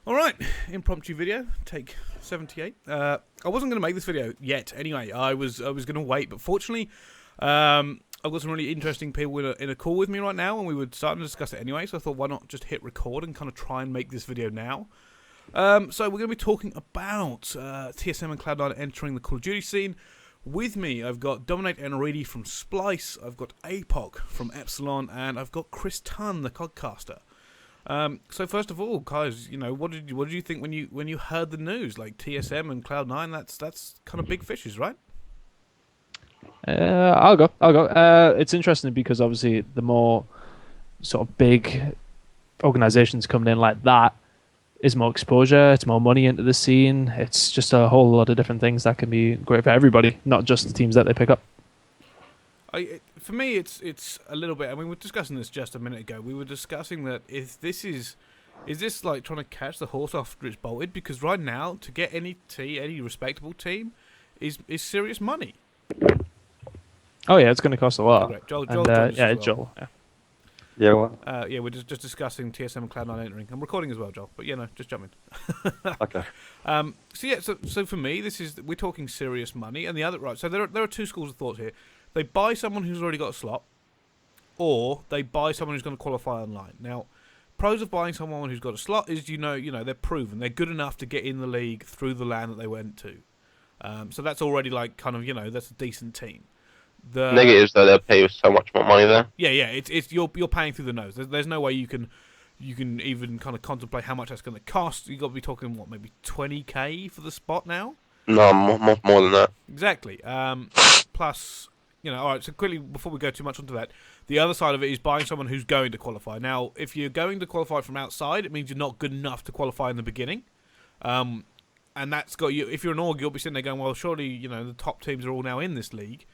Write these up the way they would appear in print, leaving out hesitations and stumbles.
All right, impromptu video, take 78. I wasn't going to make this video yet. Anyway, I was going to wait, but fortunately, I've got some really interesting people in a call with me right now, and we were starting to discuss it anyway. So I thought, why not just hit record and kind of try and make this video now? So we're going to be talking about TSM and Cloud9 entering the Call of Duty scene. With me, I've got Dominate Enridi from Splice, I've got APOC from Epsilon, and I've got Chris Tunn, the Codcaster. So first of all, guys, what did you think when you heard the news? Like TSM and Cloud9, that's kind of big fishes, right? I'll go. It's interesting because obviously the more sort of big organizations coming in like that is more exposure, it's more money into the scene. It's just a whole lot of different things that can be great for everybody, not just the teams that they pick up. For me, it's a little bit. I mean, we were discussing this just a minute ago. We were discussing that if this is this like trying to catch the horse after it's bolted? Because right now, to get any respectable team, is serious money. Oh yeah, it's going to cost a lot. Oh, Joel, Joel. Yeah. Yeah, what? Yeah, we're just discussing TSM and Cloud9 entering. I'm recording as well, Joel. But just jump in. Okay. So for me, we're talking serious money, and the other right. So there are two schools of thought here. They buy someone who's already got a slot, or they buy someone who's going to qualify online. Now, pros of buying someone who's got a slot is they're proven, they're good enough to get in the league through the LAN that they went to. So that's already like kind of that's a decent team. The negatives though, they'll pay so much more money there. Yeah, it's you're paying through the nose. There's no way you can even kind of contemplate how much that's going to cost. You got to be talking maybe 20k for the spot now. No, more than that. Exactly. Plus. All right, so quickly, before we go too much onto that, the other side of it is buying someone who's going to qualify. Now, if you're going to qualify from outside, it means you're not good enough to qualify in the beginning. And that's got you. If you're an org, you'll be sitting there going, well, surely, the top teams are all now in this league.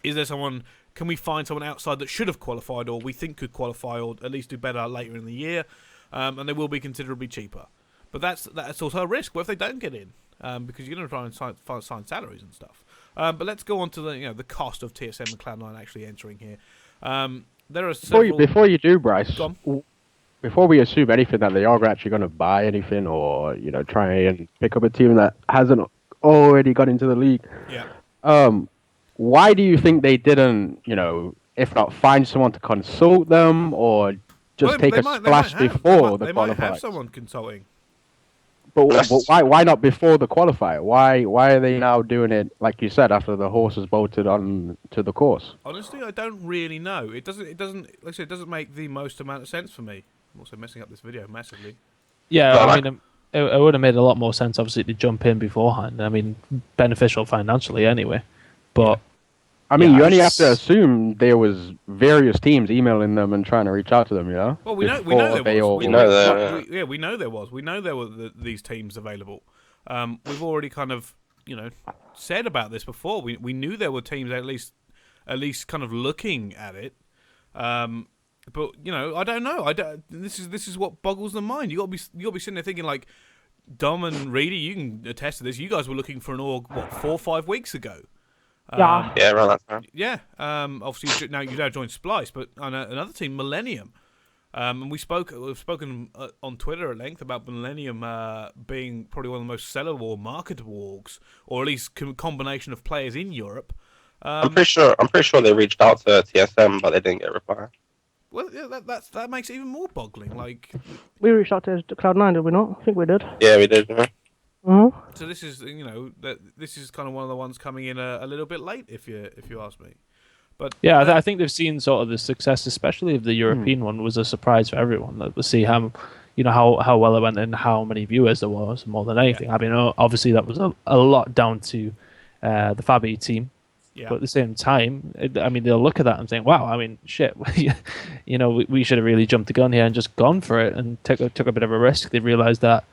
Is there someone, can we find someone outside that should have qualified or we think could qualify or at least do better later in the year? And they will be considerably cheaper. But that's also a risk. What if they don't get in? Because you're going to try and sign salaries and stuff. But let's go on to the cost of TSM and Cloud9 actually entering here. There are several... Before you do, Bryce, Go on. before we assume anything that they are actually going to buy anything or try and pick up a team that hasn't already got into the league, why do you think they didn't, if not find someone to consult them or just take a splash before the qualifier? They might have someone consulting. But why not before the qualifier? Why are they now doing it, like you said, after the horse has bolted on to the course? Honestly, I don't really know. It doesn't like I said, it doesn't make the most amount of sense for me. I'm also messing up this video massively. Yeah, I mean, it would have made a lot more sense, obviously, to jump in beforehand. I mean, beneficial financially anyway. But I mean, you only have to assume there was various teams emailing them and trying to reach out to them, Well, we know there was. We know there were these teams available. We've already kind of, said about this before. We knew there were teams at least kind of looking at it. But I don't know. This is what boggles the mind. You got to be sitting there thinking like, Dom and Reedy, you can attest to this. You guys were looking for an org 4 or 5 weeks ago. Yeah, around that time. Yeah, obviously you've now joined Splice, but another team, Millennium, and we've spoken on Twitter at length about Millennium being probably one of the most sellable or marketable orgs, or at least combination of players in Europe. I'm pretty sure they reached out to TSM, but they didn't get a reply. Well, yeah, that makes it even more boggling. Like, we reached out to Cloud9, did we not? I think we did. Yeah, we did. Yeah. So this is this is kind of one of the ones coming in a little bit late, if you ask me. But yeah, I think they've seen sort of the success, especially of the European one, was a surprise for everyone. To see how well it went and how many viewers there was more than anything. Yeah. I mean, obviously that was a lot down to the Fabi team. Yeah. But at the same time, they'll look at that and think, wow, I mean, shit, we should have really jumped the gun here and just gone for it and took a bit of a risk. They've realised that,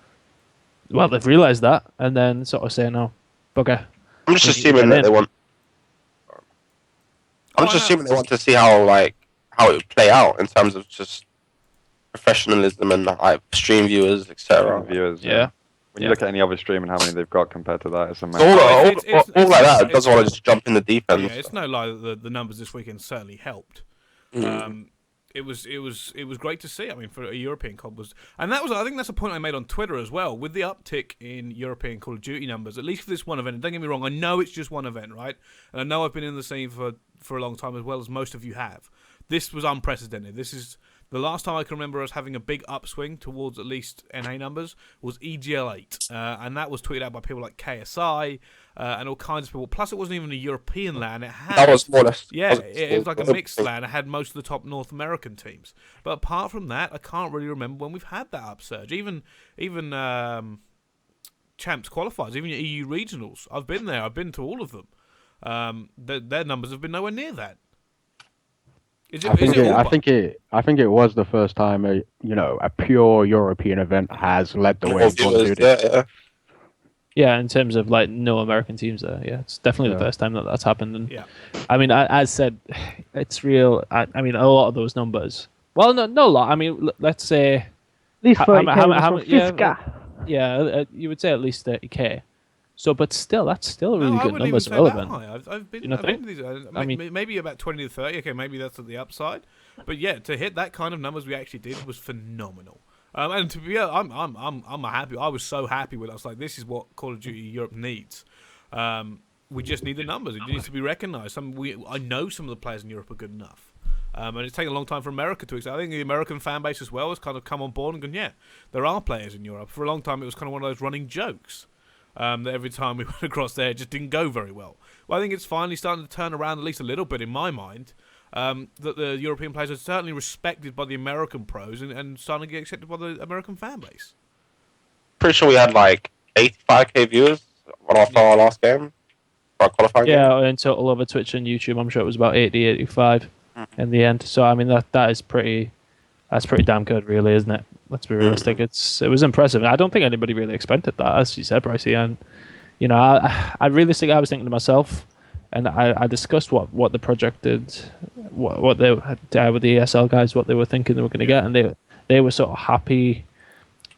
and then sort of say, no, bugger. I'm just assuming that they want... I'm just assuming they want to see how it would play out in terms of just professionalism and stream viewers, etc. Viewers, yeah. When you look at any other stream and how many they've got compared to that, it's amazing. All like that. It doesn't want to just jump in the deep end. Yeah, it's no lie that the numbers this weekend certainly helped. it was great to see. I mean, for a European COD and that was, I think that's a point I made on Twitter as well, with the uptick in European Call of Duty numbers, at least for this one event. And don't get me wrong, I know it's just one event, right? And I know I've been in the scene for a long time, as well as most of you have. This was unprecedented. This is the last time I can remember us having a big upswing towards at least NA numbers was EGL8, and that was tweeted out by people like KSI and all kinds of people. Plus, it wasn't even a European LAN. It had That was flawless. yeah, it was like a mixed LAN. It had most of the top North American teams. But apart from that, I can't really remember when we've had that upsurge. Even champs qualifiers, even your EU regionals. I've been there. I've been to all of them. Their numbers have been nowhere near that. I think it was the first time a pure European event has led the way. Yeah, in terms of like no American teams there. Yeah, it's definitely the first time that's happened. And I mean, as said, it's real. I mean, a lot of those numbers. Well, no, a lot. I mean, let's say At least 30K. You would say at least 30K. So, but still, that's still really good numbers relevant. I've been to these. I mean, maybe about 20 to 30. Okay, maybe that's at the upside. But yeah, to hit that kind of numbers we actually did was phenomenal. And to be honest, I'm happy. I was so happy with it. I was like, this is what Call of Duty Europe needs. We just need the numbers. It needs to be recognised. I know some of the players in Europe are good enough. And it's taken a long time for America to accept. I think the American fan base as well has kind of come on board and gone, yeah, there are players in Europe. For a long time, it was kind of one of those running jokes. That every time we went across there, it just didn't go very well. Well, I think it's finally starting to turn around, at least a little bit in my mind, that the European players are certainly respected by the American pros and starting to get accepted by the American fan base. Pretty sure we had like 85K viewers on our last game, our qualifying game. Yeah, in total over Twitch and YouTube, I'm sure it was about 80, 85 in the end. So I mean, that is pretty damn good, really, isn't it? Let's be realistic. It was impressive. I don't think anybody really expected that, as you said, Brycey. And I really think I was thinking to myself, and I discussed what the project did, what they had with the ESL guys, what they were thinking they were going to get, and they were sort of happy.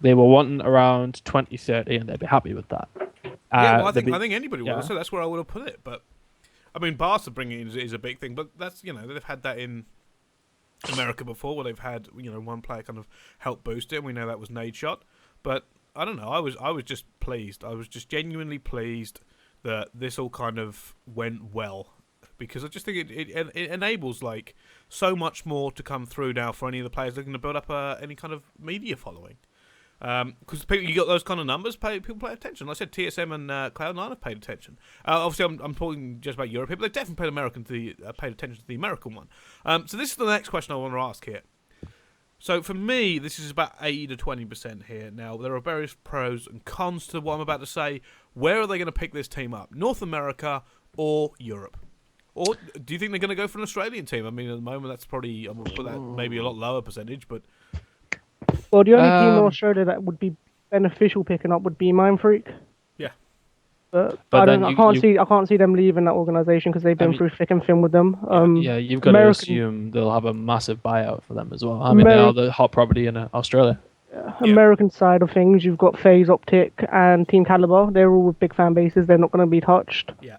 They were wanting around 2030, and they'd be happy with that. Well, I think anybody would. So that's where I would have put it. But I mean, Barca bringing it in is a big thing. But that's they've had that in America before, where they've had one player kind of help boost it, and we know that was Nadeshot. But I don't know, I was just pleased. I was just genuinely pleased that this all kind of went well, because I just think it enables like so much more to come through now for any of the players looking to build up any kind of media following. Because you got those kind of numbers, people pay attention. Like I said, TSM and Cloud9 have paid attention. Obviously, I'm talking just about Europe. People they've definitely paid attention to the American one. So this is the next question I want to ask here. So for me, this is about 80 to 20% here. Now there are various pros and cons to what I'm about to say. Where are they going to pick this team up? North America or Europe? Or do you think they're going to go for an Australian team? I mean, at the moment, that's probably I'm going to put that maybe a lot lower percentage, but. Well, the only team in Australia that would be beneficial picking up would be Mindfreak. Yeah. But I can't see them leaving that organisation because they've been through thick and thin with them. You've got to assume they'll have a massive buyout for them as well. I mean, they are the hot property in Australia. American side of things, you've got FaZe Optic and Team Caliber. They're all with big fan bases. They're not going to be touched. Yeah.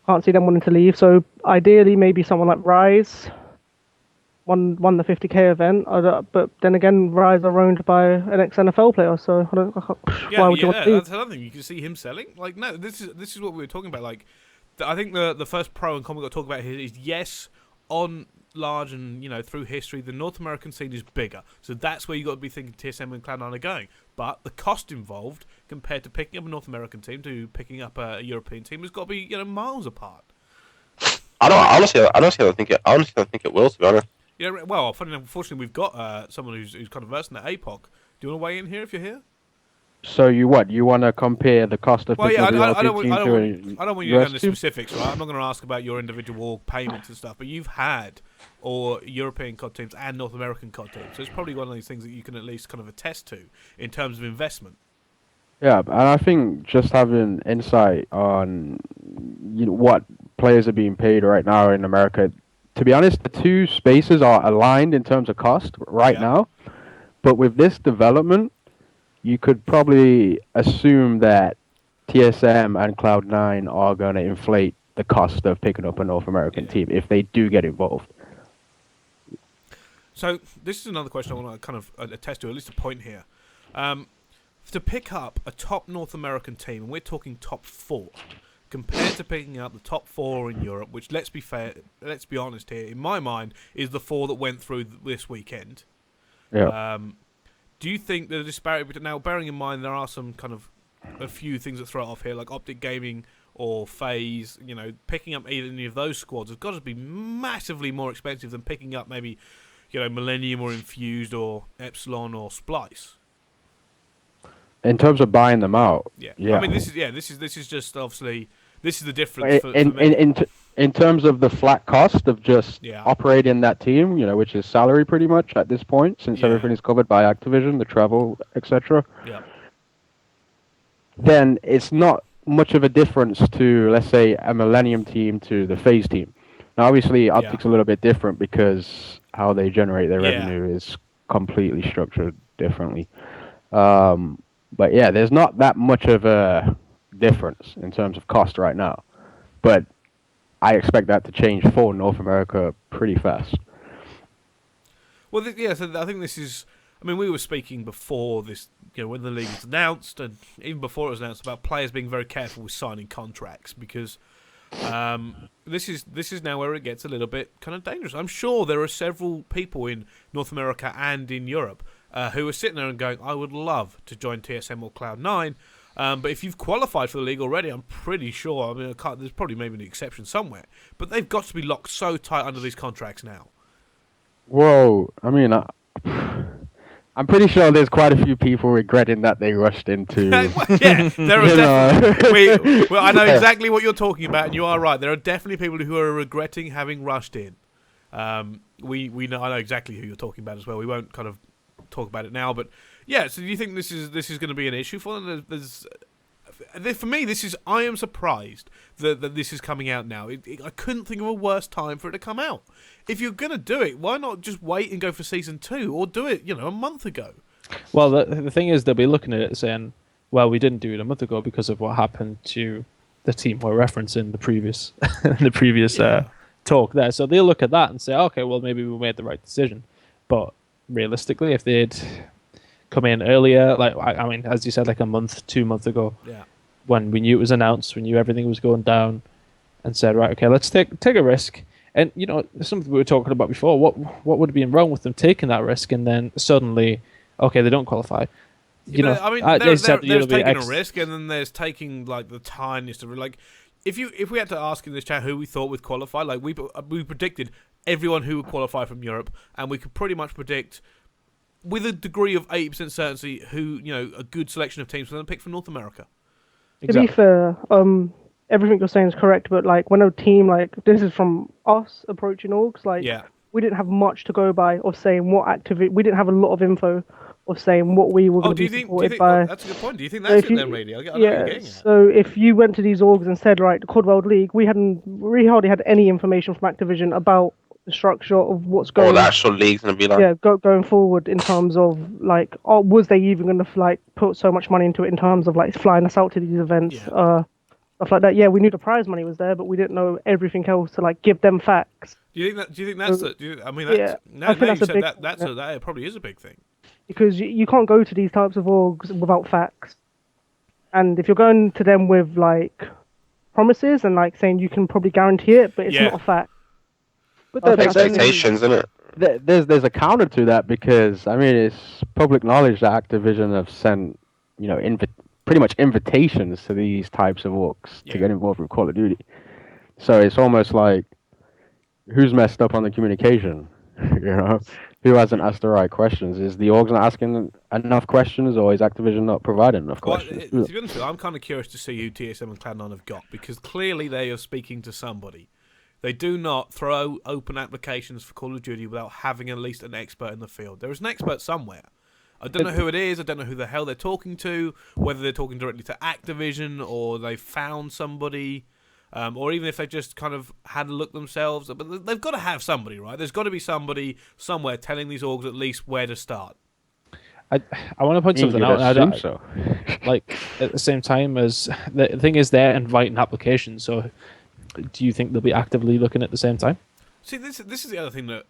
Can't see them wanting to leave. So ideally, maybe someone like Rise won the 50K event. But then again, Rise are owned by an ex-NFL player. So why would you want to leave? That's another thing. You can see him selling. Like, no, this is what we were talking about. Like, I think the first pro and con we got to talk about here is yes, on large and through history, the North American scene is bigger. So that's where you got to be thinking TSM and Cloud9 are going. But the cost involved compared to picking up a North American team to picking up a European team has got to be miles apart. I honestly don't think it will, to be honest. Well, unfortunately, we've got someone who's kind of versed in that APOC. Do you want to weigh in here if you're here? So you want to compare the cost of picking up a I don't want European you to go into specifics, right? I'm not going to ask about your individual payments and stuff, but you've had European COD teams and North American COD teams, so it's probably one of these things that you can at least kind of attest to in terms of investment. Yeah, and I think just having insight on what players are being paid right now in America. To be honest, the two spaces are aligned in terms of cost right now, but with this development, you could probably assume that TSM and Cloud9 are going to inflate the cost of picking up a North American team if they do get involved. So this is another question I want to kind of attest to, at least a point here. To pick up a top North American team, and we're talking top 4, compared to picking up the top 4 in Europe, which, let's be honest here, in my mind, is the 4 that went through this weekend. Yeah. Do you think the disparity, now bearing in mind there are some kind of a few things that throw it off here, like Optic Gaming or FaZe, picking up any of those squads has got to be massively more expensive than picking up maybe, Millennium or Infused or Epsilon or Splice. In terms of buying them out, I mean, this is just obviously this is the difference. For me. In terms of the flat cost of just operating that team, which is salary pretty much at this point, since everything is covered by Activision, the travel, etc. Yeah. Then it's not much of a difference to, let's say, a Millennium team to the FaZe team. Now, obviously, Optic's a little bit different because how they generate their revenue is completely structured differently. But yeah, there's not that much of a difference in terms of cost right now. But I expect that to change for North America pretty fast. Well, so I think this is... I mean, we were speaking before this, when the league was announced, and even before it was announced, about players being very careful with signing contracts, because this is now where it gets a little bit kind of dangerous. I'm sure there are several people in North America and in Europe who are sitting there and going, I would love to join TSM or Cloud9, but if you've qualified for the league already, I'm pretty sure, there's probably maybe an exception somewhere, but they've got to be locked so tight under these contracts now. Whoa, I'm pretty sure there's quite a few people regretting that they rushed into... there are definitely... I know exactly what you're talking about, and you are right. There are definitely people who are regretting having rushed in. I know exactly who you're talking about as well. We won't kind of talk about it now, but yeah. So do you think this is going to be an issue for them? For me, I am surprised that this is coming out now. I couldn't think of a worse time for it to come out. If you're going to do it, why not just wait and go for season 2, or do it, a month ago? Well, the thing is, they'll be looking at it saying, well, we didn't do it a month ago because of what happened to the team we're referencing the previous talk there. So they'll look at that and say, okay, well, maybe we made the right decision. But realistically, if they'd come in earlier, as you said, like a month, 2 months ago, when we knew it was announced, we knew everything was going down, and said, right, okay, let's take a risk. And something we were talking about before. What would have been wrong with them taking that risk, and then suddenly, okay, they don't qualify. There's taking a risk, and then there's taking the tiniest of if we had to ask in this chat who we thought would qualify, we predicted everyone who would qualify from Europe, and we could pretty much predict with a degree of 80% certainty who a good selection of teams were going to pick from North America. Exactly. To be fair, everything you're saying is correct, but when a team this is from us approaching orgs, we didn't have much to go by of saying what activity. We didn't have a lot of info of saying what we were going to be supported by. That's a good point. Do you think that's it then, really? I know you're getting at. So if you went to these orgs and said, right, the COD World League, we hardly had any information from Activision about the structure of what's going on. The actual league's going to be like. Yeah, going forward in terms of was they even going to put so much money into it in terms of flying us out to these events, stuff like that. Yeah, we knew the prize money was there, but we didn't know everything else to give them facts. Do you think that's? That probably is a big thing. Because you can't go to these types of orgs without facts, and if you're going to them with promises and saying you can probably guarantee it, but it's not a fact. But that's expectations, isn't it? There's a counter to that, because it's public knowledge that Activision have sent pretty much invitations to these types of orgs to get involved with Call of Duty. So it's almost like, who's messed up on the communication? Who hasn't asked the right questions? Is the orgs not asking enough questions, or is Activision not providing enough questions? To be honest with you, I'm kind of curious to see who TSM and Cloud9 have got, because clearly they are speaking to somebody. They do not throw open applications for Call of Duty without having at least an expert in the field. There is an expert somewhere. I don't know who it is. I don't know who the hell they're talking to, whether they're talking directly to Activision or they found somebody, or even if they just kind of had a look themselves. But they've got to have somebody, right? There's got to be somebody somewhere telling these orgs at least where to start. I want to point something out. I don't so. At the same time as the thing is, they're inviting applications. So, do you think they'll be actively looking at the same time? See, this is the other thing that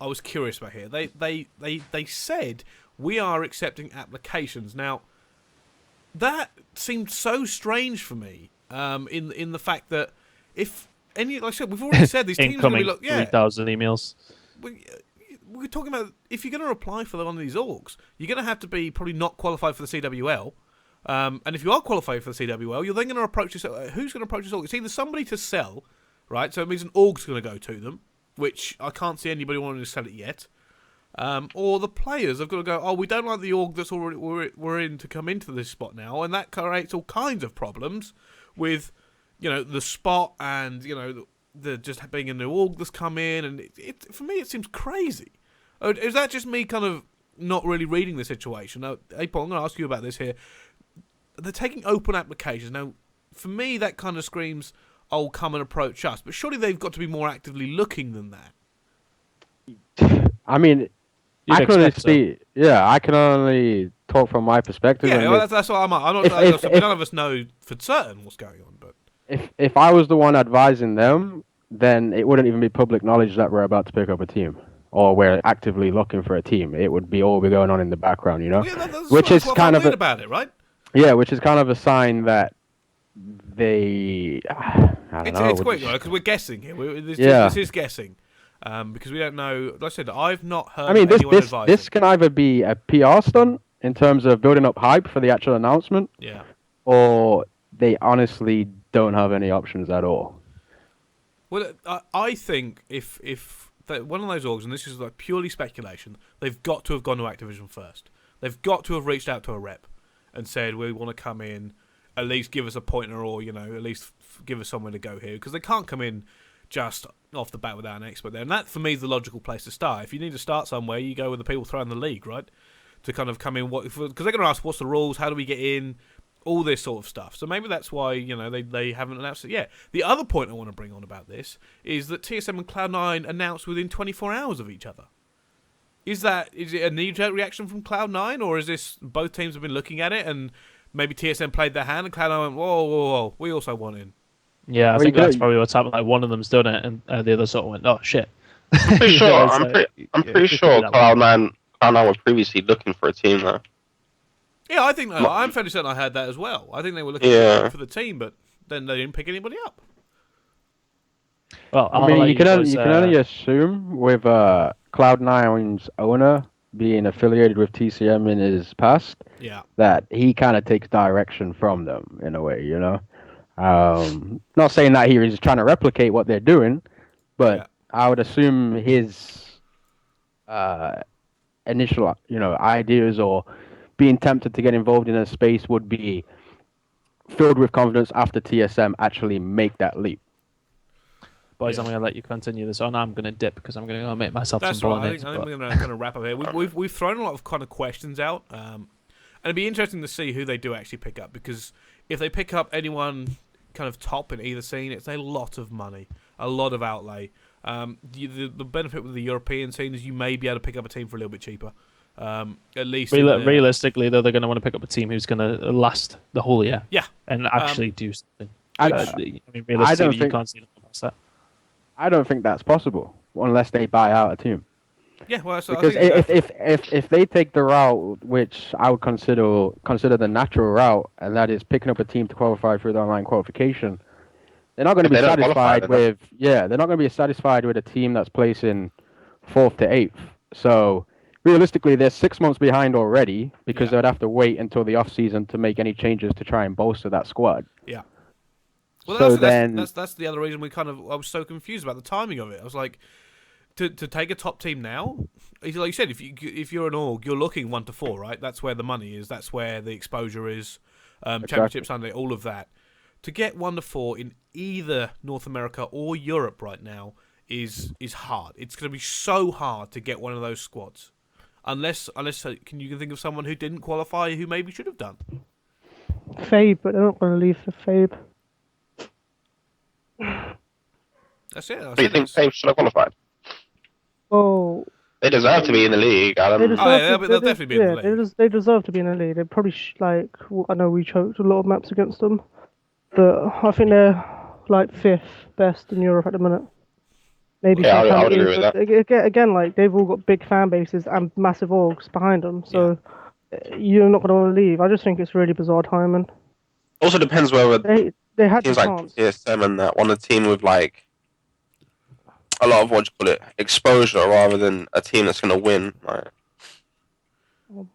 I was curious about here. They said we are accepting applications. Now, that seemed so strange for me. In the fact that if any, like I said, we've already said these teams are going to be 3,000 emails. We're talking about if you're going to apply for one of these orgs, you're going to have to be probably not qualified for the CWL. And if you are qualified for the CWL, you're then going to approach this. Who's going to approach this org? It's either somebody to sell, right? So it means an org's going to go to them, which I can't see anybody wanting to sell it yet. Or the players have got to go, oh, we don't like the org that's already we're in to come into this spot now, and that creates all kinds of problems with, the spot and the just being a new org that's come in, and it for me it seems crazy. Is that just me kind of not really reading the situation? Now, hey Paul, I'm going to ask you about this here. They're taking open applications now. For me, that kind of screams, "Oh, come and approach us." But surely they've got to be more actively looking than that. I mean, I can only see. Yeah, I can only talk from my perspective. Yeah, well, that's what I'm not. None of us know for certain what's going on, but if I was the one advising them, then it wouldn't even be public knowledge that we're about to pick up a team, or we're actively looking for a team. It would be all be going on in the background, Well, yeah, that's which is what kind of weird about it, right? Yeah, which is kind of a sign that they. I don't know. It's quick though, because we're guessing here. This is guessing, because we don't know. Like I said, I've not heard. I mean, anyone advising. this can either be a PR stunt in terms of building up hype for the actual announcement, yeah, or they honestly don't have any options at all. Well, I think if one of those orgs, and this is like purely speculation, they've got to have gone to Activision first. They've got to have reached out to a rep and said, we want to come in, at least give us a pointer, or at least give us somewhere to go here, because they can't come in just off the bat without an expert there. And that for me is the logical place to start. If you need to start somewhere, you go with the people throwing the league, right? To kind of come in, because they're going to ask, what's the rules? How do we get in? All this sort of stuff. So maybe that's why they haven't announced it yet. The other point I want to bring on about this is that TSM and Cloud9 announced within 24 hours of each other. Is it a knee-jerk reaction from Cloud9, or is this both teams have been looking at it and maybe TSM played their hand and Cloud9 went, whoa, we also want in? Yeah, I think that's probably what's happened. Like one of them's done it, and the other sort of went, "Oh shit." I'm pretty sure. I'm pretty sure Cloud9 were previously looking for a team though. Yeah, I think I'm fairly certain I heard that as well. I think they were looking for the team, but then they didn't pick anybody up. Well, I mean, you can only assume with Cloud9's owner being affiliated with TCM in his past, that he kind of takes direction from them in a way, Not saying that he is trying to replicate what they're doing, but I would assume his initial, ideas or being tempted to get involved in a space would be filled with confidence after TSM actually make that leap. Boys, I'm going to let you continue this on. I'm going to dip because I'm going to go make myself some bolognese. I think we're going to wrap up here. We've thrown a lot of kind of questions out, and it'd be interesting to see who they do actually pick up, because if they pick up anyone kind of top in either scene, it's a lot of money, a lot of outlay. The benefit with the European scene is you may be able to pick up a team for a little bit cheaper. At least realistically, though, they're going to want to pick up a team who's going to last the whole year. Yeah, and actually do something. Realistically, you can't see nothing past that. I don't think that's possible unless they buy out a team. Yeah, well, because if they take the route which I would consider the natural route, and that is picking up a team to qualify for the online qualification, they're not going to be satisfied with they're not going to be satisfied with a team that's placing 4th to 8th. So realistically, they're 6 months behind already because they'd have to wait until the off season to make any changes to try and bolster that squad. Yeah. Well, that's the other reason I was so confused about the timing of it. I was like, to take a top team now, like you said, if you're an org, you're looking 1 to 4, right? That's where the money is. That's where the exposure is. Championship Sunday, all of that. To get 1 to 4 in either North America or Europe right now is hard. It's going to be so hard to get one of those squads, unless you can think of someone who didn't qualify who maybe should have done. Fabe, but they're not going to leave for Fabe. That's it. Do you think Fabe should have qualified? Oh, they deserve to be in the league, Adam. They'll definitely be in the league. They deserve to be in the league. They probably I know we choked a lot of maps against them, but I think they're like 5th best in Europe at the minute. maybe Yeah, some I would cameos. agree with But again, like they've all got big fan bases and massive orgs behind them, so you're not going to want to leave. I just think it's really bizarre timing. Also depends whether They had the teams like chance. TSM and that want a team with like a lot of what you call it exposure rather than a team that's gonna win. Like,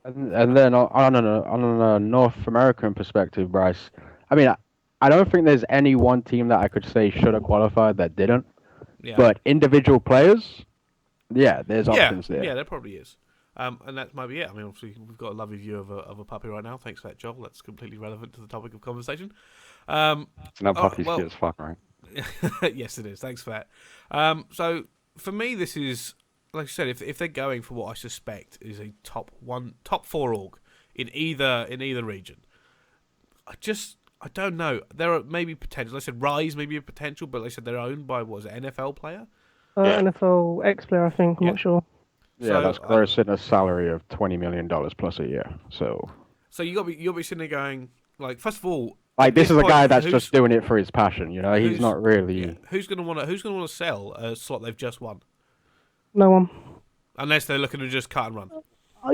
And then on a North American perspective, Bryce, I mean, I don't think there's any one team that I could say should have qualified that didn't. Yeah. But individual players, yeah, there's options there. Yeah, there probably is. And that might be it. I mean, obviously, we've got a lovely view of a puppy right now. Thanks for that, Joel. That's completely relevant to the topic of conversation. It's not all right, puppy's well- cute as fuck, right? Yes, it is. Thanks for that. So, for me, this is, like I said, if they're going for what I suspect is a top 4 org in either region, I don't know. There are maybe potential. I said Rise may be a potential, but like I said they're owned by, what was it, NFL player? NFL ex-player, I think. I'm not sure. Yeah, So, that's grossing a salary of $20 million plus a year. So you'll be sitting there going, like, first of all, like this is a point, guy that's who's- just doing it for his passion. You know, he's who's- not really. yeah, who's gonna want to sell a slot they've just won, No one. unless they're looking to just cut and run.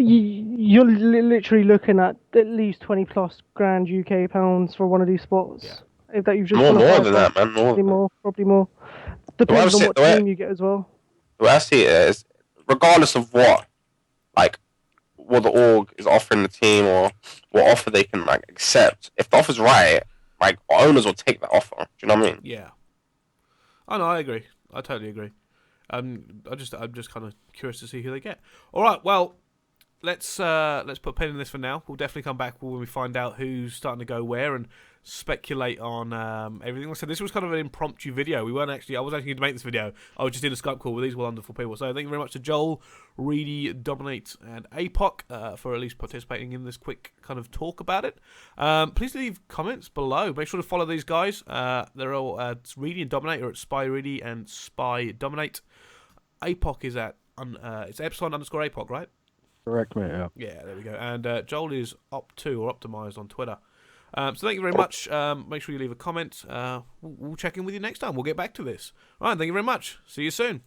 You're literally looking at least 20 plus grand UK pounds for one of these spots. Yeah. If that you've just more qualified than for. that, man. Probably more. Depends on see- what the way- team you get as well. The way I see it is, regardless of what the org is offering the team or what offer they can like accept, if the offer's right, like owners will take that offer. Do you know what I mean? Yeah. Oh no, I agree. I totally agree. I'm just kind of curious to see who they get. All right, well, let's put a pin in this for now. We'll definitely come back when we find out who's starting to go where and speculate on everything. Like I said, this was kind of an impromptu video. I wasn't actually going to make this video. I was just in a Skype call with these wonderful people. So thank you very much to Joel, Reedy, Dominate, and APOC for at least participating in this quick kind of talk about it. Please leave comments below. Make sure to follow these guys. They're all Reedy and Dominate are at Spy Reedy and Spy Dominate. APOC is at it's epsilon_APOC, right? Correct, mate. Yeah. Yeah, there we go. And Joel is Op2 or Optimized on Twitter. So thank you very much. Make sure you leave a comment. We'll check in with you next time. We'll get back to this. All right, thank you very much. See you soon.